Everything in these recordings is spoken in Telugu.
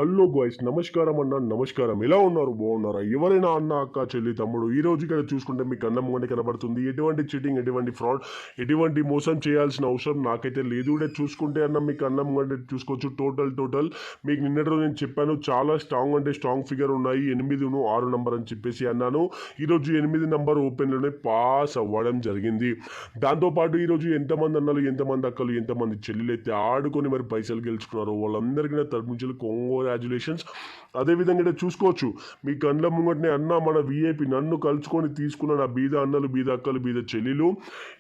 హలో గాయ్స్, నమస్కారం అన్న. నమస్కారం. ఎలా ఉన్నారు? బాగున్నారా? ఎవరైనా అన్న, అక్క, చెల్లి, తమ్ముడు ఈ రోజు ఇక్కడ చూసుకుంటే మీకు అన్నం ముంగట కనబడుతుంది. ఎటువంటి చీటింగ్, ఎటువంటి ఫ్రాడ్, ఎటువంటి మోసం చేయాల్సిన అవసరం నాకైతే లేదు. ఇక్కడ చూసుకుంటే అన్న మీకు అన్నం ముంగట చూసుకోవచ్చు. టోటల్ మీకు నిన్నటి రోజు నేను చెప్పాను, చాలా స్ట్రాంగ్ అంటే స్ట్రాంగ్ ఫిగర్ ఉన్నాయి. 8-6 నంబర్ అని చెప్పేసి అన్నాను. ఈరోజు 8 నంబర్ ఓపెన్లోనే పాస్ అవ్వడం జరిగింది. దాంతోపాటు ఈరోజు ఎంతమంది అన్నలు, ఎంతమంది అక్కలు, ఎంతమంది చెల్లెలు అయితే ఆడుకొని మరి పైసలు గెలుచుకున్నారు వాళ్ళందరికీ నా తరపు నుంచి కంగ్రాచ్యులేషన్స్. అదేవిధంగా ఇక్కడ చూసుకోవచ్చు, మీ కళ్ళ ముంగటనే అన్న మన విఐపి నన్ను కలుసుకొని తీసుకున్న నా బీద అన్నలు, బీద అక్కలు, బీద చెల్లెలు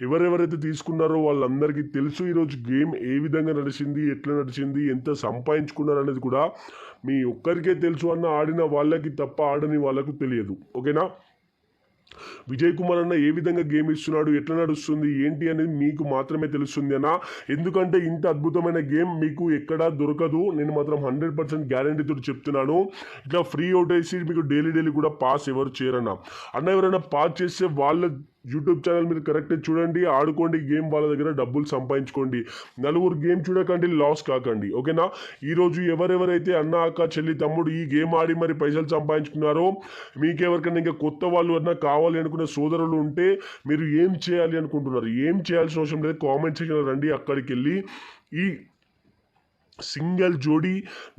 ఎవరెవరైతే తీసుకున్నారో వాళ్ళందరికీ తెలుసు ఈరోజు గేమ్ ఏ విధంగా నడిచింది, ఎట్లా నడిచింది, ఎంత సంపాదించుకున్నారు అనేది కూడా మీ ఒక్కరికే తెలుసు. అన్న ఆడిన వాళ్ళకి తప్ప ఆడని వాళ్ళకు తెలియదు. ఓకేనా? విజయ్ కుమార్ అన్న ఏ విధంగా గేమ్ ఇస్తున్నాడు, ఎట్లా నడుస్తుంది, ఏంటి అనేది మీకు మాత్రమే తెలుస్తుంది అన్న. ఎందుకంటే ఇంత అద్భుతమైన గేమ్ మీకు ఎక్కడా దొరకదు. నేను మాత్రం 100% గ్యారంటీతో చెప్తున్నాను. ఇట్లా ఫ్రీ అవుట్ వేసి మీకు డైలీ కూడా పాస్ ఎవరు చేయరన్నా. అన్న ఎవరైనా పాస్ చేస్తే వాళ్ళ యూట్యూబ్ ఛానల్ మీరు కరెక్ట్గా చూడండి, ఆడుకోండి గేమ్, వాళ్ళ దగ్గర డబ్బులు సంపాదించుకోండి. నలుగురు గేమ్ చూడకండి, లాస్ కాకండి. ఓకేనా? ఈరోజు ఎవరెవరైతే అన్న, అక్క, చెల్లి, తమ్ముడు ఈ గేమ్ ఆడి మరి పైసలు సంపాదించుకున్నారో, మీకెవరికైనా ఇంకా కొత్త వాళ్ళు అన్నా కావాలి అనుకునే సోదరులు ఉంటే మీరు ఏం చేయాలి అనుకుంటున్నారు? ఏం చేయాల్సిన అవసరం లేదు. కామెంట్ సెక్షన్లో రండి, అక్కడికి వెళ్ళి ఈ సింగిల్ జోడీ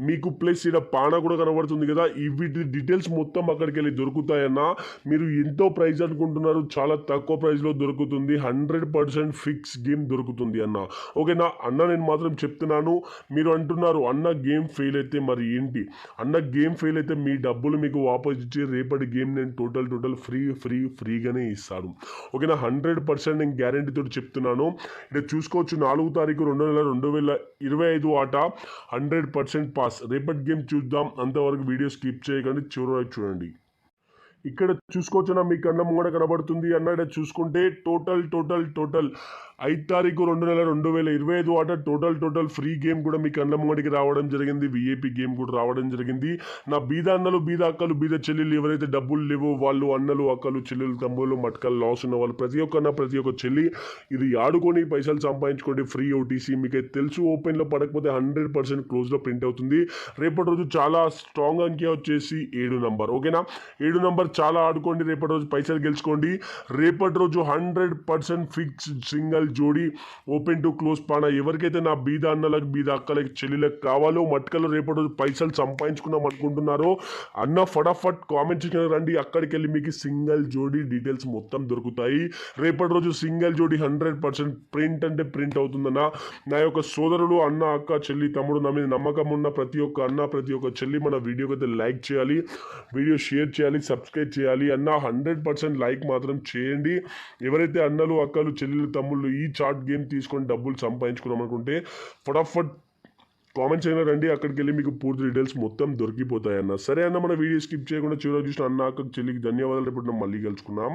మీకు ప్లస్ ఇక్కడ పాన కూడా కనబడుతుంది కదా, ఈ వీటి డీటెయిల్స్ మొత్తం అక్కడికి వెళ్ళి దొరుకుతాయన్నా. మీరు ఎంతో ప్రైస్ అనుకుంటున్నారు, చాలా తక్కువ ప్రైస్లో దొరుకుతుంది. 100% ఫిక్స్ గేమ్ దొరుకుతుంది అన్న. ఓకేనా అన్న? నేను మాత్రం చెప్తున్నాను. మీరు అంటున్నారు అన్న గేమ్ ఫెయిల్ అయితే మరి ఏంటి? అన్న గేమ్ ఫెయిల్ అయితే మీ డబ్బులు మీకు వాపస్ ఇచ్చి రేపటి గేమ్ నేను టోటల్ ఫ్రీగానే ఇస్తాను. ఓకేనా? 100% నేను గ్యారంటీతో చెప్తున్నాను. ఇక్కడ చూసుకోవచ్చు, 4 తారీఖు 2 నెల 2025 ఆట 100% పాస్. రేపటి గేమ్ చూద్దాం. అంతవరకు వీడియో స్కిప్ చేయకండి, చివరి చూడండి. ఇక్కడ చూసుకోవచ్చునా మీకు అన్నం కూడా కనబడుతుంది అన్న. ఇక్కడ చూసుకుంటే టోటల్ 5 తారీఖు 2 నెల 2025 ఆట టోటల్ ఫ్రీ గేమ్ కూడా మీకు అన్నం గడికి రావడం జరిగింది. విఐపి గేమ్ కూడా రావడం జరిగింది. నా బీద అన్నలు, బీద అక్కలు, బీద చెల్లెలు ఎవరైతే డబ్బులు లేవో వాళ్ళు అన్నలు, అక్కలు, చెల్లెలు, తమ్ముళ్ళు, మట్కలు, లాస్ ఉన్న వాళ్ళు ప్రతి ఒక్క చెల్లి ఇది ఆడుకొని పైసలు సంపాదించుకోండి. ఫ్రీ ఓటీసీ మీకు తెలుసు. ఓపెన్లో పడకపోతే 100% క్లోజ్లో ప్రింట్ అవుతుంది. రేపటి రోజు చాలా స్ట్రాంగ్ అంకె వచ్చేసి 7 నంబర్. ఓకేనా? 7 నంబర్ చాలా ఆడుకోండి. రేపటి రోజు పైసలు గెలుచుకోండి. రేపటి రోజు 100% ఫిక్స్ సింగిల్ జోడీ ఓపెన్ టు క్లోజ్ పాన. ఎవరికైతే నా బీద అన్నలకు, బీద అక్కలకి, చెల్లెలకు కావాలో మట్కలు రేపటి రోజు పైసలు సంపాదించుకుందాం అనుకుంటున్నారో అన్న ఫటాఫట్ కామెంట్ సెక్షన్ రండి. అక్కడికి వెళ్ళి మీకు సింగిల్ జోడీ డీటెయిల్స్ మొత్తం దొరుకుతాయి. రేపటి రోజు సింగిల్ జోడీ 100% ప్రింట్ అంటే ప్రింట్ అవుతుందన్న. నా యొక్క సోదరులు, అన్న, అక్క, చెల్లి, తమ్ముడు, నా మీద నమ్మకం ఉన్న ప్రతి ఒక్క అన్న, ప్రతి ఒక్క చెల్లి మన వీడియోకి అయితే లైక్ చేయాలి, వీడియో షేర్ చేయాలి, సబ్స్క్రైబ్ చేయాలి అన్న. 100% లైక్ మాత్రం చేయండి. ఎవరైతే అన్నలు, అక్కలు, చెల్లెలు, తమ్ముళ్ళు ఈ చాట్ గేమ్ తీసుకొని డబ్బులు సంపాదించుకున్నాం అనుకుంటే ఫటాఫట్ కామెంట్స్ అయినా రండి. అక్కడికి వెళ్ళి మీకు పూర్తి డీటెయిల్స్ మొత్తం దొరికిపోతాయి అన్న. సరే అన్న, మన వీడియో స్కిప్ చేయకుండా చివరి చూసిన అన్న, అక్కకు, చెల్లికి ధన్యవాదాలు. రేపు మళ్ళీ కలుసుకుందాం.